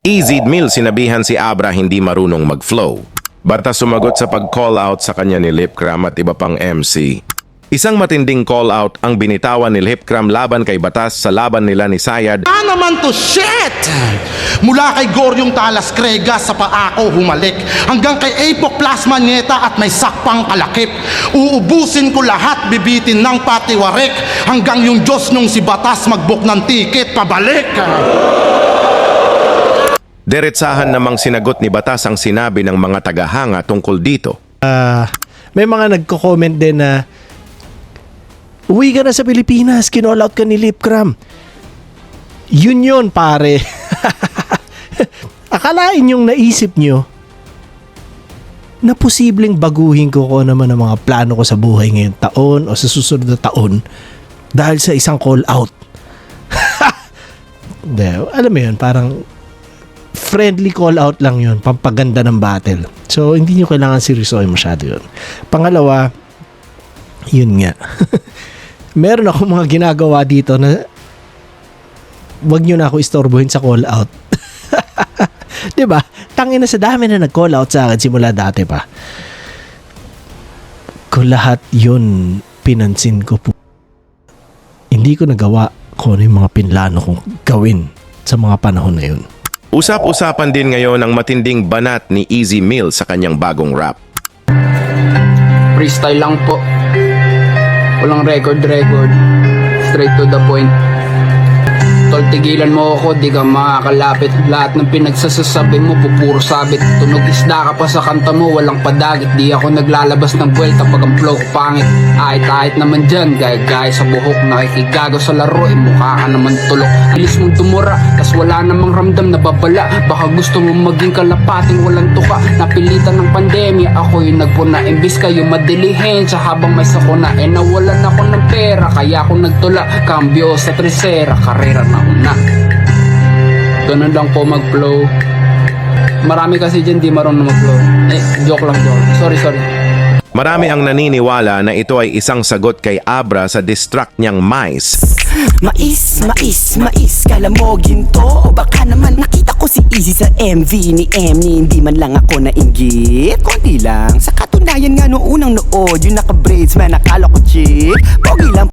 Easy meal sinabihan si Abra hindi marunong mag-flow. Batas sumagot sa pag-call out sa kanya ni Lipcram at iba pang MC. Isang matinding call out ang binitawan ni Lipcram laban kay Batas sa laban nila ni Sayad. Naman to shit! Mula kay Goryong Talas Krega sa paako humalik hanggang kay Apok Plasma Nieta at may sakpang kalakip. Uubusin ko lahat, bibitin ng patiwarik hanggang yung Diyos nung si Batas mag-book ng ticket pabalik. Diretsahan namang sinagot ni Batas ang sinabi ng mga tagahanga tungkol dito. May mga nagko-comment din na uwi ka na sa Pilipinas, kinall out ka ni Lipcram. Yun pare. Akalain yung naisip nyo na posibleng baguhin ko naman ang mga plano ko sa buhay ngayong taon o sa susunod na taon dahil sa isang call out. Alam mo yun, parang friendly call out lang yun, pampaganda ng battle. So, hindi nyo kailangan seryosohin masyado yun. Pangalawa, yun nga. Meron ako mga ginagawa dito na wag nyo na ako istorbohin sa call out. Diba? Tangina sa dami na nag-call out sa akin simula dati pa. Kung lahat yun pinansin ko po, hindi ko nagawa kung ano yung mga pinlano kong gawin sa mga panahon na yun. Usap-usapan din ngayon ang matinding banat ni Easy Meal sa kanyang bagong rap. Freestyle lang po. Walang record. Straight to the point. Tol, tigilan mo ako, di ka makakalapit. Lahat ng pinagsasasabi mo, pupuro sabit. Tunog isda ka pa sa kanta mo, walang padagit. Di ako naglalabas ng buwelta pag ang flow ko pangit. Ahit naman dyan, gaya sa buhok. Nakikigago sa laro, mukha ka naman tulok. Alis mong tumura, tas wala namang ramdam na babala. Baka gusto mo maging kalapating walang tuka. Napilitan ng pandemya, ako yung nagpuna. Imbis kayo madilihensya habang may sakuna. Nawalan ako ng pera, kaya ako nagtula. Kambyo sa tresera, karera na una. Ganun lang po mag-flow. Marami kasi dyan di marunong mag-flow. Joke lang. Sorry. Marami ang naniniwala na ito ay isang sagot kay Abra sa distract niyang Mais. Mais, kala mo ginto o baka naman nakita ko si Easy sa MV ni Emmy. Hindi man lang ako nainggit, konti lang. Sa katunayan nga noong unang nood, yung naka-braids man akala ko chick. Pogi lang